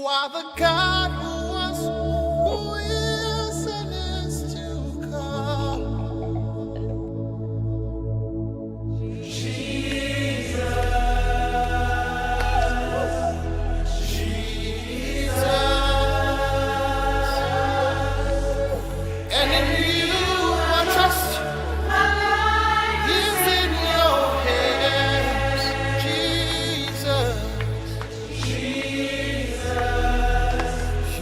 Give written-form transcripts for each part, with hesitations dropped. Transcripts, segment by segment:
are the God who was, who is, and is to come. And in you I trust. My life is in your hands, Jesus.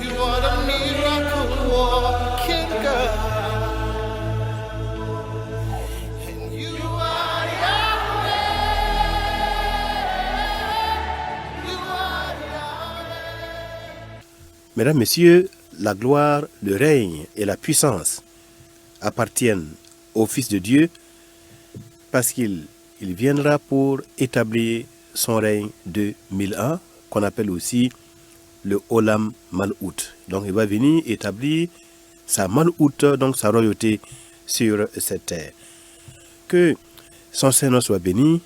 You are the miracle walking God. And you are Yahweh. You are Yahweh. Mesdames, Messieurs, la gloire, le règne et la puissance appartiennent au Fils de Dieu parce qu'il viendra pour établir son règne de 1000 ans, qu'on appelle aussi le Olam Malhout. Donc il va venir établir sa Malhout, donc sa royauté sur cette terre. Que son Seigneur soit béni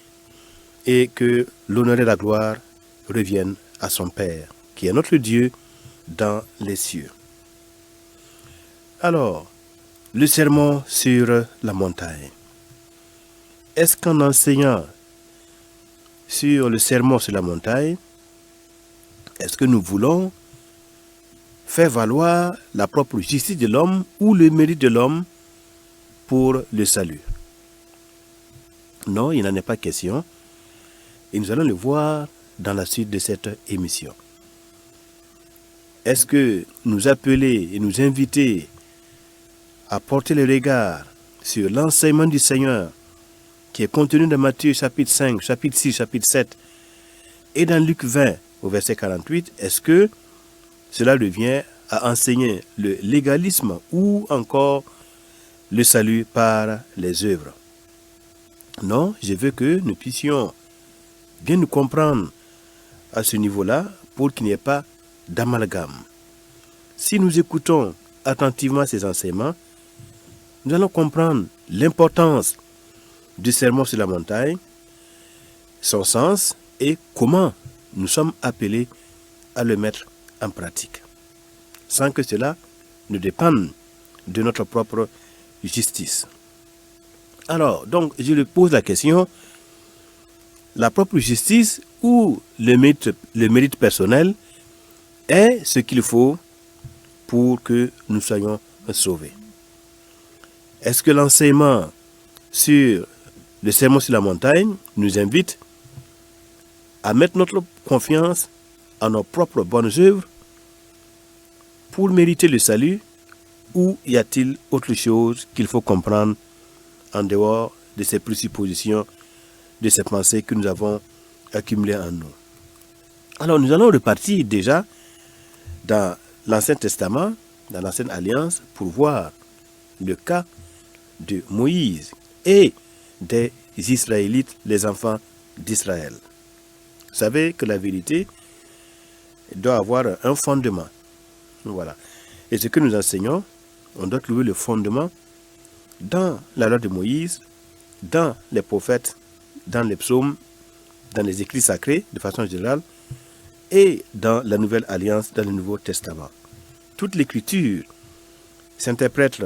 et que l'honneur et la gloire reviennent à son Père, qui est notre Dieu dans les cieux. Alors, le sermon sur la montagne. Est-ce qu'en enseignant sur le sermon sur la montagne, est-ce que nous voulons faire valoir la propre justice de l'homme ou le mérite de l'homme pour le salut? Non, il n'en est pas question. Et nous allons le voir dans la suite de cette émission. Est-ce que nous appeler et nous inviter à porter le regard sur l'enseignement du Seigneur qui est contenu dans Matthieu chapitre 5, chapitre 6, chapitre 7 et dans Luc 20 au verset 48, est-ce que cela revient à enseigner le légalisme ou encore le salut par les œuvres? Non, je veux que nous puissions bien nous comprendre à ce niveau-là pour qu'il n'y ait pas d'amalgame. Si nous écoutons attentivement ces enseignements, nous allons comprendre l'importance du sermon sur la montagne, son sens et comment nous sommes appelés à le mettre en pratique, sans que cela ne dépende de notre propre justice. Alors, donc, je lui pose la question, la propre justice ou le mérite personnel est ce qu'il faut pour que nous soyons sauvés. Est-ce que l'enseignement sur le sermon sur la montagne nous invite à mettre notre confiance en nos propres bonnes œuvres pour mériter le salut, ou y a-t-il autre chose qu'il faut comprendre en dehors de ces présuppositions, de ces pensées que nous avons accumulées en nous? Alors nous allons repartir déjà dans l'Ancien Testament, dans l'Ancienne Alliance, pour voir le cas de Moïse et des Israélites, les enfants d'Israël. Vous savez que la vérité doit avoir un fondement. Voilà. Et ce que nous enseignons, on doit trouver le fondement dans la loi de Moïse, dans les prophètes, dans les psaumes, dans les écrits sacrés de façon générale, et dans la Nouvelle Alliance, dans le Nouveau Testament. Toute l'écriture s'interprète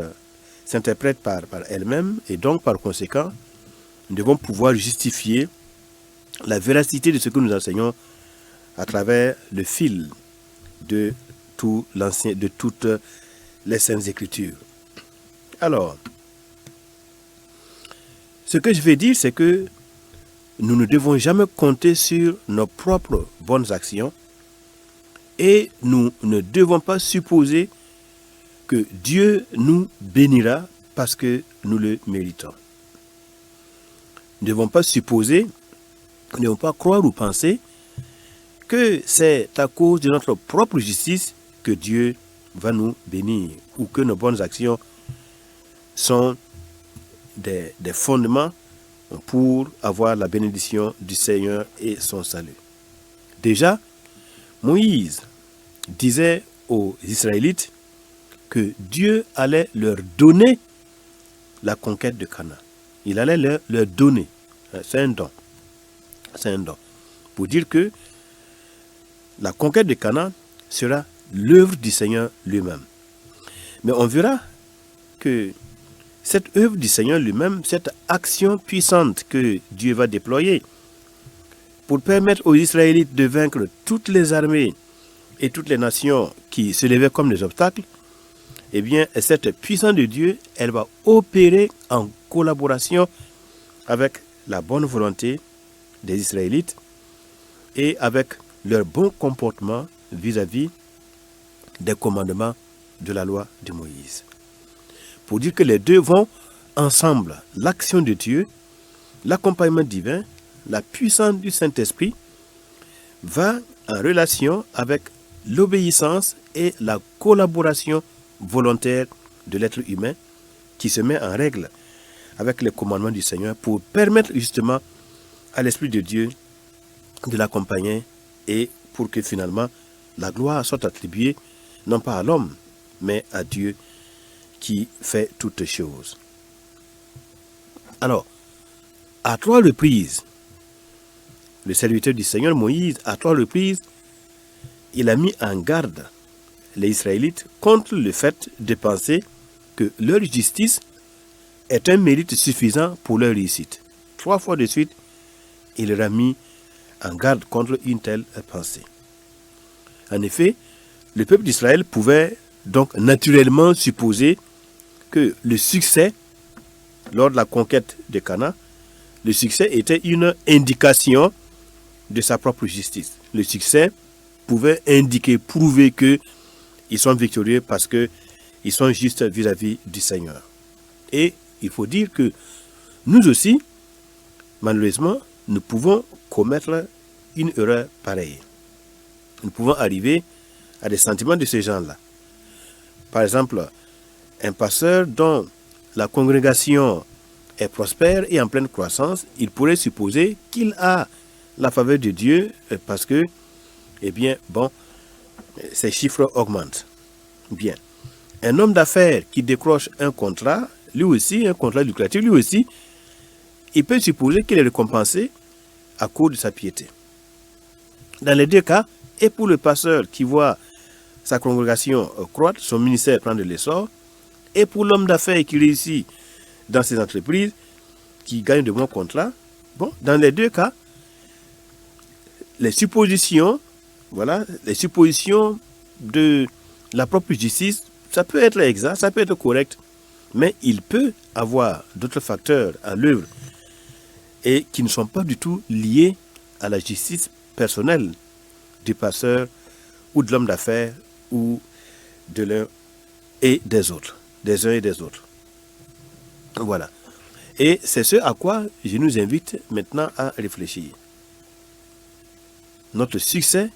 par elle-même, et donc par conséquent, nous devons pouvoir justifier la véracité de ce que nous enseignons à travers le fil de toutes les Saintes Écritures. Alors, ce que je vais dire, c'est que nous ne devons jamais compter sur nos propres bonnes actions et nous ne devons pas supposer que Dieu nous bénira parce que nous le méritons. Nous ne devons pas supposer, nous ne devons pas croire ou penser que c'est à cause de notre propre justice que Dieu va nous bénir ou que nos bonnes actions sont des fondements pour avoir la bénédiction du Seigneur et son salut. Déjà, Moïse disait aux Israélites que Dieu allait leur donner la conquête de Canaan. Il allait leur donner. C'est un don. C'est un don. Pour dire que la conquête de Canaan, sera l'œuvre du Seigneur lui-même. Mais on verra que cette œuvre du Seigneur lui-même, cette action puissante que Dieu va déployer pour permettre aux Israélites de vaincre toutes les armées et toutes les nations qui se levaient comme des obstacles, eh bien, cette puissance de Dieu, elle va opérer en collaboration avec la bonne volonté des Israélites et avec leur bon comportement vis-à-vis des commandements de la loi de Moïse. Pour dire que les deux vont ensemble, l'action de Dieu, l'accompagnement divin, la puissance du Saint-Esprit va en relation avec l'obéissance et la collaboration volontaire de l'être humain qui se met en règle avec les commandements du Seigneur pour permettre justement à l'Esprit de Dieu de l'accompagner et pour que finalement la gloire soit attribuée non pas à l'homme mais à Dieu qui fait toutes choses. Alors, à 3 reprises, le serviteur du Seigneur Moïse, à 3 reprises, il a mis en garde les Israélites contre le fait de penser que leur justice est un mérite suffisant pour leur réussite. 3 fois de suite, il leur a mis en garde contre une telle pensée. En effet, le peuple d'Israël pouvait donc naturellement supposer que le succès lors de la conquête de Canaan, le succès était une indication de sa propre justice. Le succès pouvait indiquer, prouver qu'ils sont victorieux parce qu'ils sont justes vis-à-vis du Seigneur. Et il faut dire que nous aussi, malheureusement, nous pouvons commettre une erreur pareille. Nous pouvons arriver à des sentiments de ces gens-là. Par exemple, un pasteur dont la congrégation est prospère et en pleine croissance, il pourrait supposer qu'il a la faveur de Dieu parce que, eh bien, bon, ses chiffres augmentent. Bien. Un homme d'affaires qui décroche un contrat, lui aussi, un contrat lucratif, lui aussi, il peut supposer qu'il est récompensé à cause de sa piété. Dans les deux cas, et pour le pasteur qui voit sa congrégation croître, son ministère prendre de l'essor, et pour l'homme d'affaires qui réussit dans ses entreprises, qui gagne de bons contrats, bon, dans les deux cas, les suppositions, voilà, les suppositions de la propre justice, ça peut être exact, ça peut être correct, mais il peut avoir d'autres facteurs à l'œuvre et qui ne sont pas du tout liés à la justice personnelle du pasteur ou de l'homme d'affaires ou de l'un et des autres, des uns et des autres. Voilà. Et c'est ce à quoi je nous invite maintenant à réfléchir. Notre succès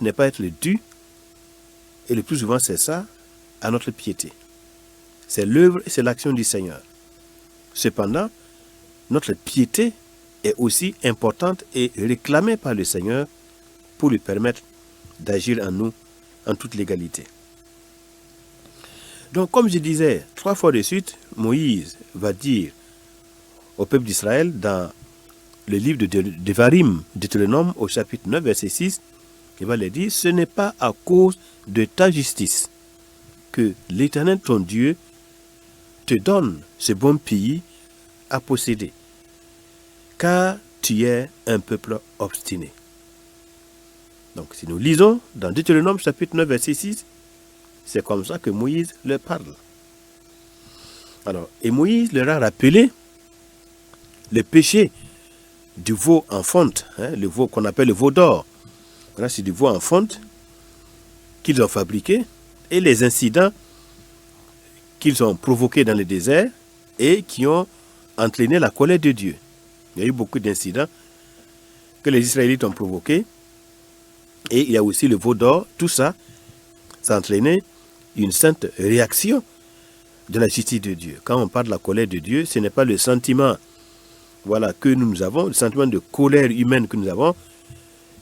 n'est pas être dû, et le plus souvent c'est ça, à notre piété. C'est l'œuvre et c'est l'action du Seigneur. Cependant, notre piété est aussi importante et réclamée par le Seigneur pour lui permettre d'agir en nous en toute légalité. Donc, comme je disais, 3 fois de suite, Moïse va dire au peuple d'Israël dans le livre de Devarim, Deutéronome, au chapitre 9, verset 6, il va leur dire, ce n'est pas à cause de ta justice que l'Éternel, ton Dieu, te donne ce bon pays à posséder, car tu es un peuple obstiné. Donc, si nous lisons dans Deutéronome, chapitre 9, verset 6, c'est comme ça que Moïse leur parle. Alors, et Moïse leur a rappelé le péché du veau en fonte, le veau qu'on appelle le veau d'or. Voilà, c'est du veau en fonte qu'ils ont fabriqué et les incidents qu'ils ont provoqués dans le désert et qui ont entraîné la colère de Dieu. Il y a eu beaucoup d'incidents que les Israélites ont provoqués et il y a aussi le veau d'or. Tout ça, ça a entraîné une sainte réaction de la justice de Dieu. Quand on parle de la colère de Dieu, ce n'est pas le sentiment que nous avons, le sentiment de colère humaine que nous avons,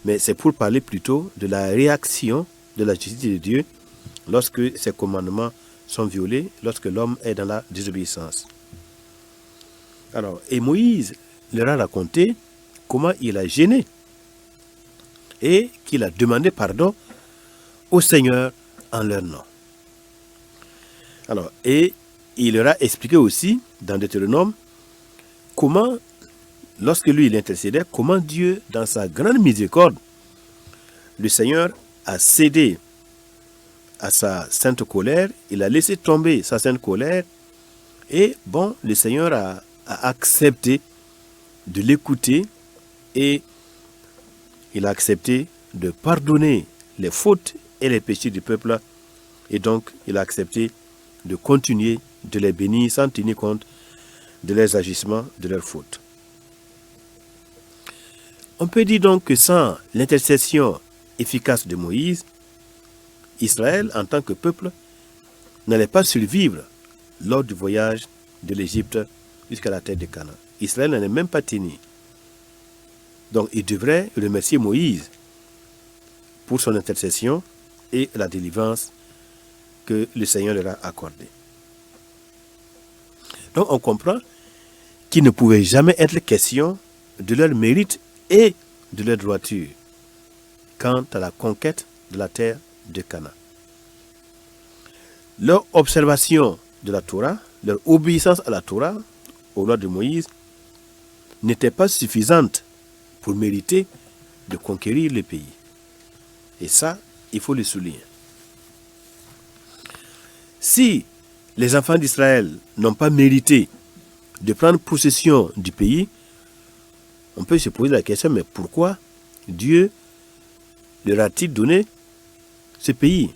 mais c'est pour parler plutôt de la réaction de la justice de Dieu lorsque ses commandements sont violés, lorsque l'homme est dans la désobéissance. Alors, et Moïse leur a raconté comment il a gêné et qu'il a demandé pardon au Seigneur en leur nom. Alors, et il leur a expliqué aussi, dans Deutéronome, comment, lorsque lui il intercédait, comment Dieu, dans sa grande miséricorde, le Seigneur a cédé à sa sainte colère, il a laissé tomber sa sainte colère, et bon, le Seigneur a accepté de l'écouter, et il a accepté de pardonner les fautes et les péchés du peuple, et donc il a accepté de continuer de les bénir sans tenir compte de leurs agissements, de leurs fautes. On peut dire donc que sans l'intercession efficace de Moïse, Israël, en tant que peuple, n'allait pas survivre lors du voyage de l'Égypte jusqu'à la terre de Canaan. Israël n'en est même pas tenu. Donc il devrait remercier Moïse pour son intercession et la délivrance que le Seigneur leur a accordée. Donc on comprend qu'il ne pouvait jamais être question de leur mérite et de leur droiture quant à la conquête de la terre de Canaan. Leur observation de la Torah, leur obéissance à la Torah, aux lois de Moïse, n'était pas suffisante pour mériter de conquérir le pays. Et ça, il faut le souligner. Si les enfants d'Israël n'ont pas mérité de prendre possession du pays, on peut se poser la question, mais pourquoi Dieu leur a-t-il donné ce pays?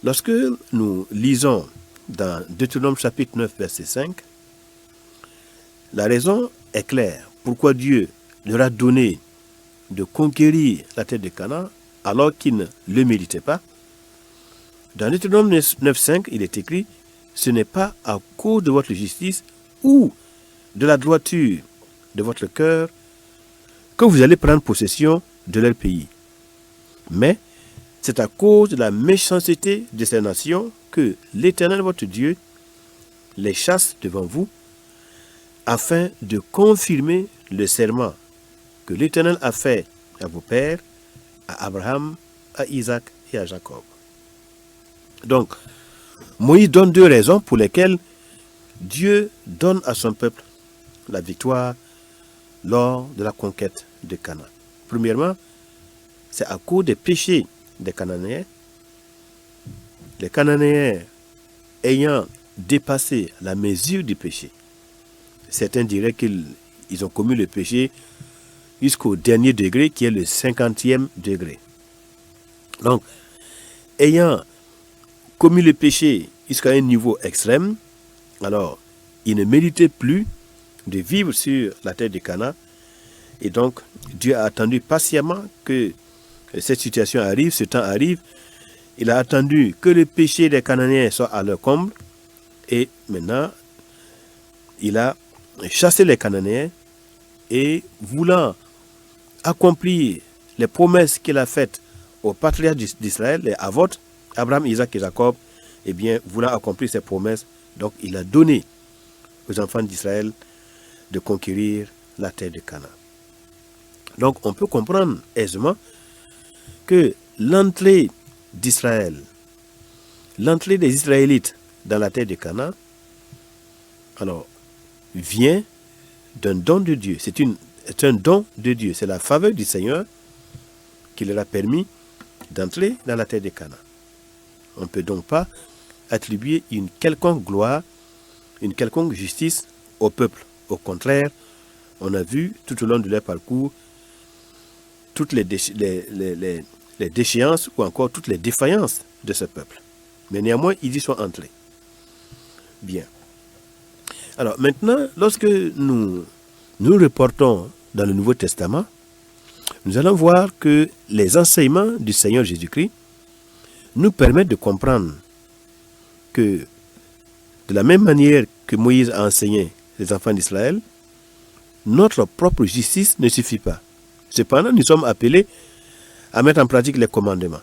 Lorsque nous lisons dans Deutéronome chapitre 9, verset 5, la raison est claire. Pourquoi Dieu leur a donné de conquérir la terre de Canaan alors qu'ils ne le méritaient pas? Dans Deutéronome 9, 5, il est écrit « Ce n'est pas à cause de votre justice ou de la droiture de votre cœur que vous allez prendre possession de leur pays. Mais c'est à cause de la méchanceté de ces nations que l'Éternel votre Dieu les chasse devant vous, afin de confirmer le serment que l'Éternel a fait à vos pères, à Abraham, à Isaac et à Jacob. » Donc, Moïse donne deux raisons pour lesquelles Dieu donne à son peuple la victoire lors de la conquête de Canaan. Premièrement, c'est à cause des péchés des Cananéens. Les Cananéens ayant dépassé la mesure du péché. Certains diraient qu'ils ont commis le péché jusqu'au dernier degré, qui est le 50e degré. Donc, ayant commis le péché jusqu'à un niveau extrême, alors ils ne méritaient plus de vivre sur la terre de Canaan. Et donc, Dieu a attendu patiemment que cette situation arrive, ce temps arrive. Il a attendu que le péché des Cananéens soit à leur comble. Et maintenant, il a chassé les Cananéens et voulant accomplir les promesses qu'il a faites aux patriarches d'Israël, les Avot, Abraham, Isaac et Jacob, eh bien, voulant accomplir ces promesses, donc il a donné aux enfants d'Israël de conquérir la terre de Canaan. Donc on peut comprendre aisément que l'entrée d'Israël, l'entrée des Israélites dans la terre de Canaan, alors, vient d'un don de Dieu. C'est un don de Dieu. C'est la faveur du Seigneur qui leur a permis d'entrer dans la terre de Canaan. On ne peut donc pas attribuer une quelconque gloire, une quelconque justice au peuple. Au contraire, on a vu tout au long de leur parcours toutes les déchéances ou encore toutes les défaillances de ce peuple. Mais néanmoins, ils y sont entrés. Bien. Alors maintenant, lorsque nous reportons dans le Nouveau Testament, nous allons voir que les enseignements du Seigneur Jésus-Christ nous permettent de comprendre que de la même manière que Moïse a enseigné les enfants d'Israël, notre propre justice ne suffit pas. Cependant, nous sommes appelés à mettre en pratique les commandements.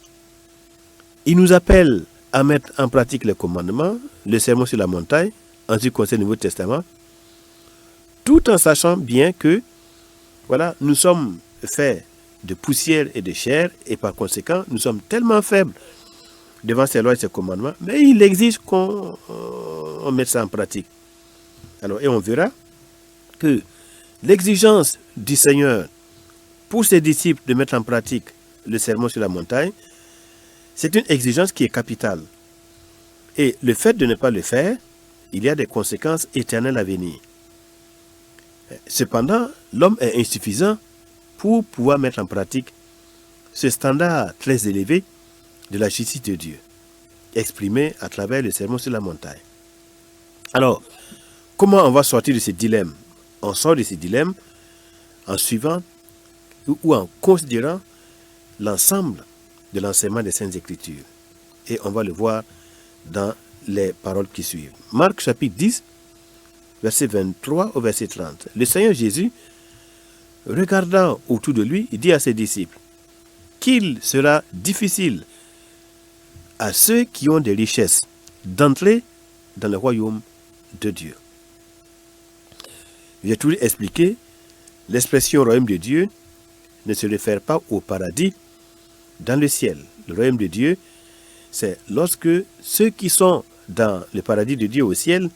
Il nous appelle à mettre en pratique les commandements, le sermon sur la montagne, en ce qui concerne le Nouveau Testament, tout en sachant bien que, voilà, nous sommes faits de poussière et de chair, et par conséquent, nous sommes tellement faibles devant ses lois et ses commandements, mais il exige qu'on mette ça en pratique. Alors, et on verra que l'exigence du Seigneur pour ses disciples de mettre en pratique le sermon sur la montagne, c'est une exigence qui est capitale. Et le fait de ne pas le faire, il y a des conséquences éternelles à venir. Cependant, l'homme est insuffisant pour pouvoir mettre en pratique ce standard très élevé de la justice de Dieu, exprimé à travers le sermon sur la montagne. Alors, comment on va sortir de ce dilemme? On sort de ce dilemme en suivant ou en considérant l'ensemble de l'enseignement des Saintes Écritures. Et on va le voir dans les paroles qui suivent. Marc chapitre 10, verset 23 au verset 30. Le Seigneur Jésus, regardant autour de lui, dit à ses disciples qu'il sera difficile à ceux qui ont des richesses d'entrer dans le royaume de Dieu. J'ai toujours expliqué, l'expression royaume de Dieu ne se réfère pas au paradis dans le ciel. Le royaume de Dieu, c'est lorsque ceux qui sont dans le paradis de Dieu au ciel,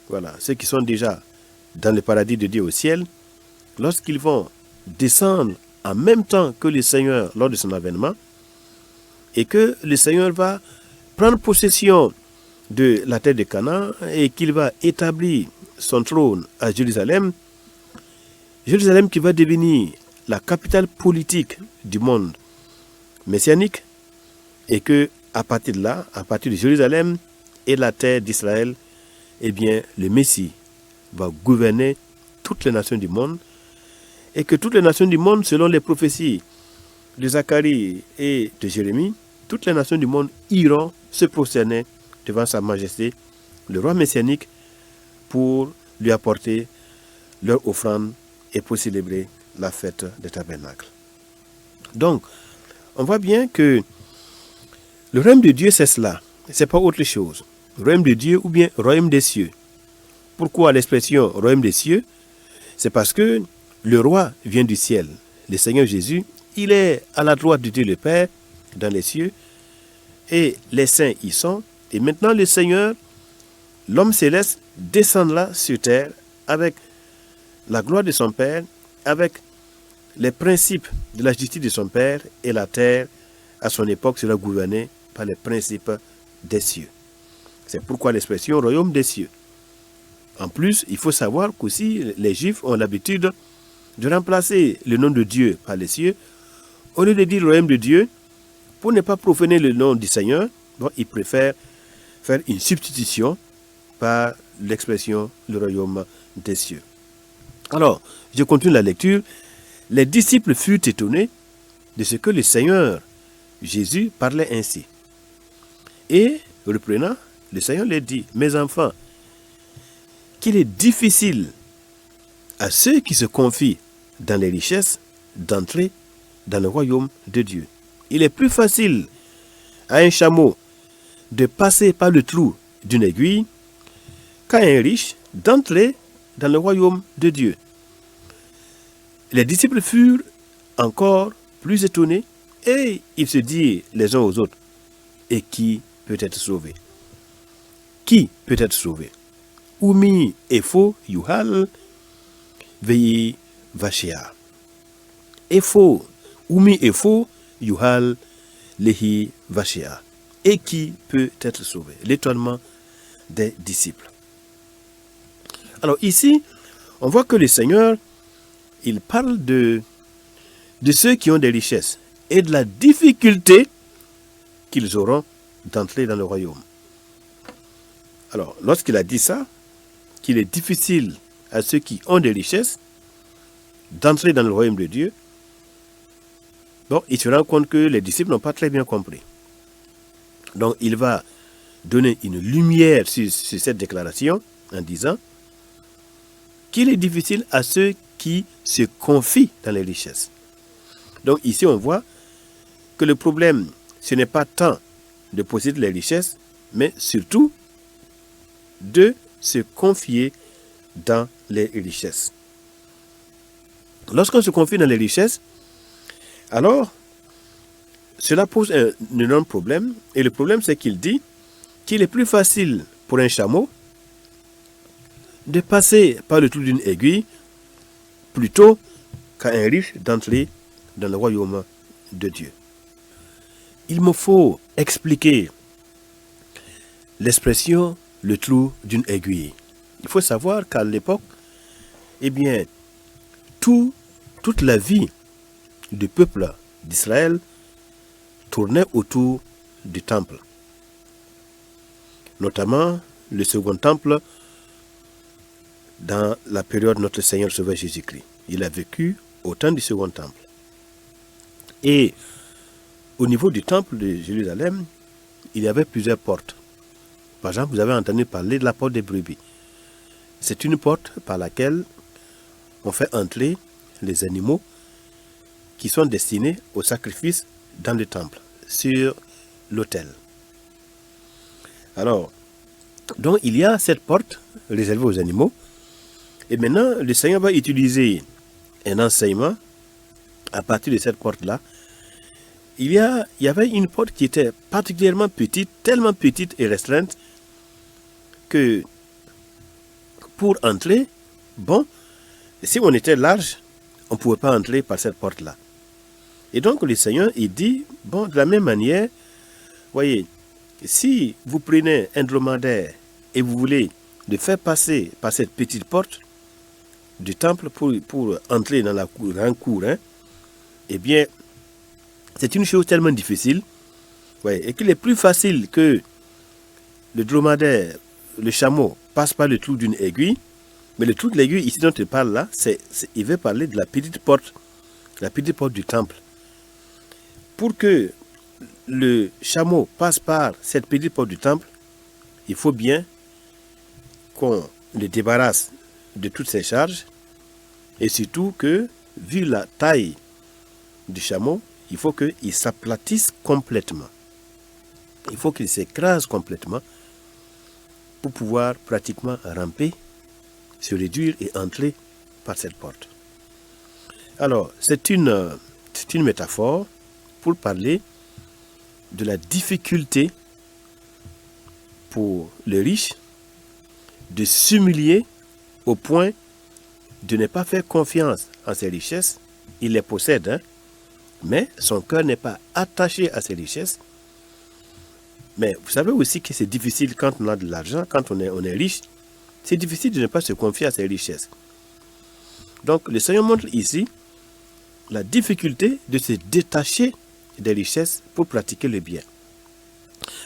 voilà, ceux qui sont déjà dans le paradis de Dieu au ciel, lorsqu'ils vont descendre en même temps que le Seigneur lors de son avènement, et que le Seigneur va prendre possession de la terre de Canaan et qu'il va établir son trône à Jérusalem, Jérusalem qui va devenir la capitale politique du monde messianique, et que à partir de là, à partir de Jérusalem et la terre d'Israël, eh bien, le Messie va gouverner toutes les nations du monde, et que toutes les nations du monde, selon les prophéties de Zacharie et de Jérémie, toutes les nations du monde iront se prosterner devant sa majesté, le roi messianique, pour lui apporter leur offrande et pour célébrer la fête des tabernacles. Donc, on voit bien que le royaume de Dieu, c'est cela, c'est pas autre chose. Royaume de Dieu ou bien royaume des cieux. Pourquoi l'expression royaume des cieux? C'est parce que le roi vient du ciel. Le Seigneur Jésus, il est à la droite de Dieu le Père, dans les cieux, et les saints y sont. Et maintenant le Seigneur, l'homme céleste, descend là sur terre avec la gloire de son Père, avec les principes de la justice de son Père, et la terre, à son époque, sera gouvernée par les principes des cieux. C'est pourquoi l'expression royaume des cieux. En plus, il faut savoir qu'aussi les Juifs ont l'habitude de remplacer le nom de Dieu par les cieux. Au lieu de dire royaume de Dieu, pour ne pas profaner le nom du Seigneur, donc ils préfèrent faire une substitution par l'expression le royaume des cieux. Alors, je continue la lecture. Les disciples furent étonnés de ce que le Seigneur Jésus parlait ainsi. Et, reprenant, le Seigneur leur dit, mes enfants, qu'il est difficile à ceux qui se confient dans les richesses d'entrer dans le royaume de Dieu. Il est plus facile à un chameau de passer par le trou d'une aiguille qu'à un riche d'entrer dans le royaume de Dieu. Les disciples furent encore plus étonnés et ils se dirent les uns aux autres, et qui peut être sauvé? Qui peut être sauvé? Umi efo yuhal veyi vashia. Efo, umi efo yuhal lehi vashia. Et qui peut être sauvé? L'étonnement des disciples. Alors ici, on voit que le Seigneur, il parle de ceux qui ont des richesses et de la difficulté qu'ils auront d'entrer dans le royaume. Alors, lorsqu'il a dit ça, qu'il est difficile à ceux qui ont des richesses d'entrer dans le royaume de Dieu, bon, il se rend compte que les disciples n'ont pas très bien compris. Donc, il va donner une lumière sur cette déclaration en disant qu'il est difficile à ceux qui se confient dans les richesses. Donc, ici, on voit que le problème, ce n'est pas tant de posséder les richesses, mais surtout de se confier dans les richesses. Lorsqu'on se confie dans les richesses, Alors, cela pose un énorme problème. Et le problème, c'est qu'il dit qu'il est plus facile pour un chameau de passer par le trou d'une aiguille plutôt qu'à un riche d'entrer dans le royaume de Dieu. Il me faut expliquer l'expression le trou d'une aiguille. Il faut savoir qu'à l'époque, eh bien, toute la vie du peuple d'Israël tournait autour du temple. Notamment le second temple dans la période de notre Seigneur Sauveur Jésus-Christ. Il a vécu au temps du second temple. Et au niveau du temple de Jérusalem, il y avait plusieurs portes. Par exemple, vous avez entendu parler de la porte des brebis. C'est une porte par laquelle on fait entrer les animaux qui sont destinés au sacrifice dans le temple, sur l'autel. Alors, donc il y a cette porte réservée aux animaux. Et maintenant, le Seigneur va utiliser un enseignement à partir de cette porte-là. Il y avait une porte qui était particulièrement petite, tellement petite et restreinte, que pour entrer, bon, si on était large, on ne pouvait pas entrer par cette porte-là. Et donc le Seigneur, il dit, bon, de la même manière, voyez, si vous prenez un dromadaire et vous voulez le faire passer par cette petite porte du temple pour entrer dans la grande cour, eh bien, c'est une chose tellement difficile, voyez, et qu'il est plus facile que le dromadaire, le chameau, passe par le trou d'une aiguille, mais le trou de l'aiguille, ici dont il parle là, il veut parler de la petite porte du temple. Pour que le chameau passe par cette petite porte du temple, il faut bien qu'on le débarrasse de toutes ses charges, et surtout que, vu la taille du chameau, il faut qu'il s'aplatisse complètement. Il faut qu'il s'écrase complètement pour pouvoir pratiquement ramper, se réduire et entrer par cette porte. Alors, c'est une métaphore pour parler de la difficulté pour le riche de s'humilier au point de ne pas faire confiance en ses richesses. Il les possède, mais son cœur n'est pas attaché à ses richesses. Mais vous savez aussi que c'est difficile quand on a de l'argent, quand on est riche, c'est difficile de ne pas se confier à ses richesses. Donc le Seigneur montre ici la difficulté de se détacher des richesses pour pratiquer le bien.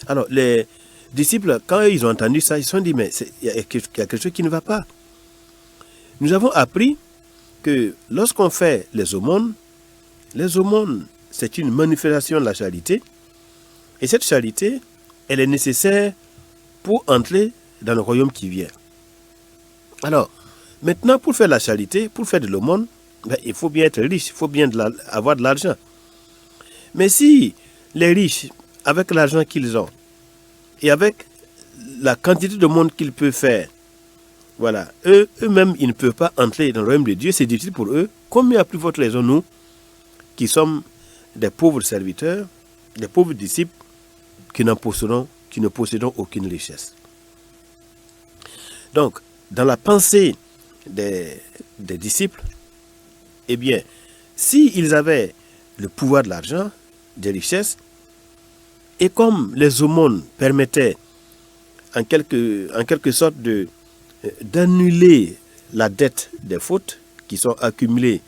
Alors les disciples, quand ils ont entendu ça, ils se sont dit, mais il y a quelque chose qui ne va pas. Nous avons appris que lorsqu'on fait les aumônes, c'est une manifestation de la charité. Et cette charité, elle est nécessaire pour entrer dans le royaume qui vient. Alors, maintenant, pour faire la charité, pour faire de l'aumône, il faut bien être riche, il faut bien avoir de l'argent. Mais si les riches, avec l'argent qu'ils ont, et avec la quantité de monde qu'ils peuvent faire, voilà, eux-mêmes, ils ne peuvent pas entrer dans le royaume de Dieu, c'est difficile pour eux. Combien à plus forte raison, nous, qui sommes des pauvres serviteurs, des pauvres disciples, qui ne possédons aucune richesse. Donc, dans la pensée des disciples, eh bien, s'ils avaient le pouvoir de l'argent, des richesses, et comme les aumônes permettaient en quelque sorte d'annuler la dette des fautes qui sont accumulées,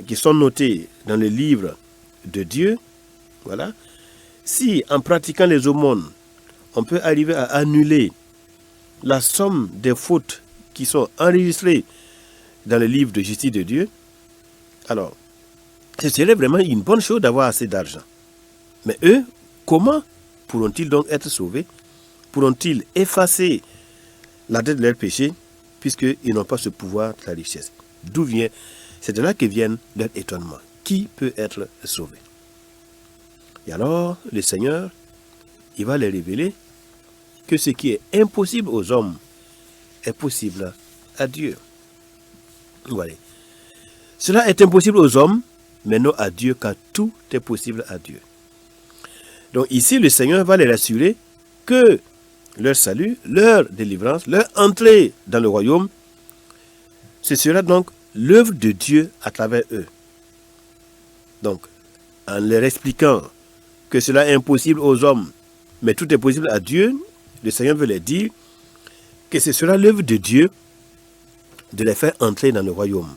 qui sont notées dans le livre de Dieu, voilà. Si en pratiquant les aumônes, on peut arriver à annuler la somme des fautes qui sont enregistrées dans le livre de justice de Dieu, alors ce serait vraiment une bonne chose d'avoir assez d'argent. Mais eux, comment pourront-ils donc être sauvés? Pourront-ils effacer la dette de leur péché, puisqu'ils n'ont pas ce pouvoir de la richesse? D'où vient? C'est de là que vient leur étonnement. Qui peut être sauvé? Et alors, le Seigneur, il va les révéler que ce qui est impossible aux hommes est possible à Dieu. Voilà. Cela est impossible aux hommes, mais non à Dieu, car tout est possible à Dieu. Donc ici, le Seigneur va les rassurer que leur salut, leur délivrance, leur entrée dans le royaume, ce sera donc l'œuvre de Dieu à travers eux. Donc, en leur expliquant que cela est impossible aux hommes, mais tout est possible à Dieu, le Seigneur veut leur dire que ce sera l'œuvre de Dieu de les faire entrer dans le royaume.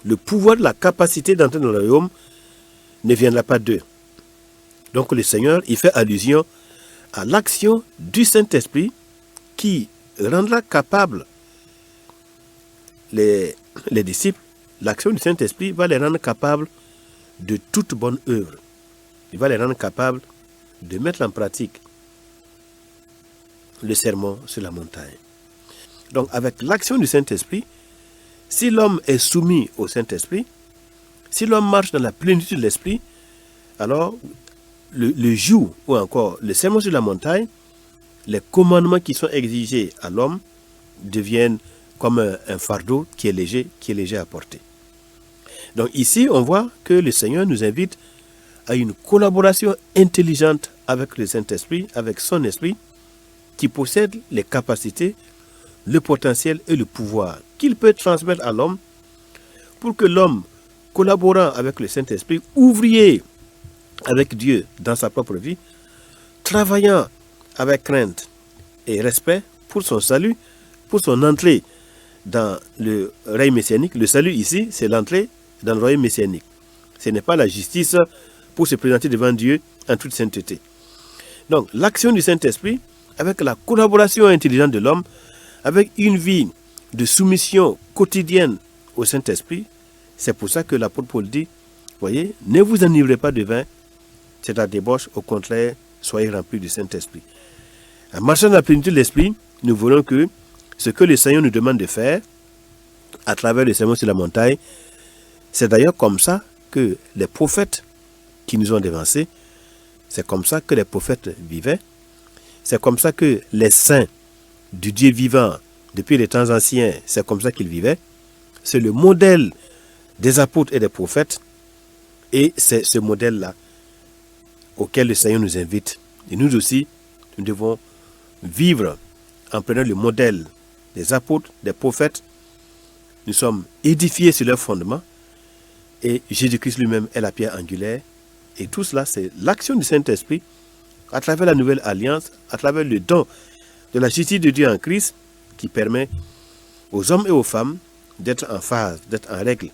Le pouvoir, la capacité d'entrer dans le royaume ne viendra pas d'eux. Donc le Seigneur, il fait allusion à l'action du Saint-Esprit qui rendra capable les disciples. L'action du Saint-Esprit va les rendre capables de toute bonne œuvre. Il va les rendre capables de mettre en pratique le sermon sur la montagne. Donc avec l'action du Saint-Esprit, si l'homme est soumis au Saint-Esprit, si l'homme marche dans la plénitude de l'Esprit, alors le joug ou encore le sermon sur la montagne, les commandements qui sont exigés à l'homme deviennent comme un fardeau qui est léger à porter. Donc ici, on voit que le Seigneur nous invite à une collaboration intelligente avec le Saint-Esprit, avec son Esprit, qui possède les capacités, le potentiel et le pouvoir qu'il peut transmettre à l'homme pour que l'homme, collaborant avec le Saint-Esprit, ouvrier avec Dieu dans sa propre vie, travaillant avec crainte et respect pour son salut, pour son entrée dans le règne messianique. Le salut ici, c'est l'entrée dans le royaume messianique. Ce n'est pas la justice pour se présenter devant Dieu en toute sainteté. Donc, l'action du Saint-Esprit, avec la collaboration intelligente de l'homme, avec une vie de soumission quotidienne au Saint-Esprit, c'est pour ça que l'apôtre Paul dit, voyez, ne vous enivrez pas de vin, c'est la débauche, au contraire, soyez remplis du Saint-Esprit. En marchant dans la plénitude de l'Esprit, nous voyons que ce que le Seigneur nous demande de faire, à travers le sermon sur la montagne, c'est d'ailleurs comme ça que les prophètes qui nous ont dévancés, c'est comme ça que les prophètes vivaient, c'est comme ça que les saints du Dieu vivant, depuis les temps anciens, c'est comme ça qu'ils vivaient. C'est le modèle des apôtres et des prophètes, et c'est ce modèle-là auquel le Seigneur nous invite. Et nous aussi, nous devons vivre en prenant le modèle des apôtres, des prophètes. Nous sommes édifiés sur leur fondement, et Jésus-Christ lui-même est la pierre angulaire. Et tout cela, c'est l'action du Saint-Esprit à travers la nouvelle alliance, à travers le don de la justice de Dieu en Christ, qui permet aux hommes et aux femmes d'être en phase, d'être en règle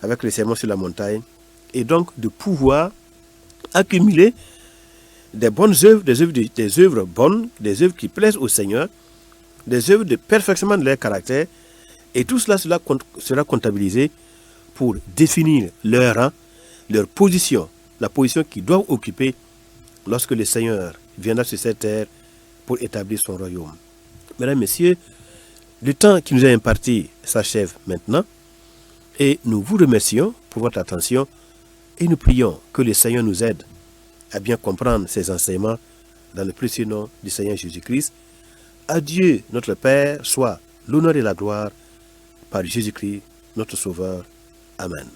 avec le sermon sur la montagne, et donc de pouvoir accumuler des bonnes œuvres, des œuvres bonnes, des œuvres qui plaisent au Seigneur, des œuvres de perfectionnement de leur caractère, et tout cela sera comptabilisé pour définir leur rang, leur position, la position qu'ils doivent occuper lorsque le Seigneur viendra sur cette terre pour établir son royaume. Mesdames, Messieurs, le temps qui nous est imparti s'achève maintenant, et nous vous remercions pour votre attention, et nous prions que le Seigneur nous aide à bien comprendre ces enseignements dans le précieux nom du Seigneur Jésus-Christ. À Dieu, notre Père, soit l'honneur et la gloire par Jésus-Christ, notre Sauveur. Amen.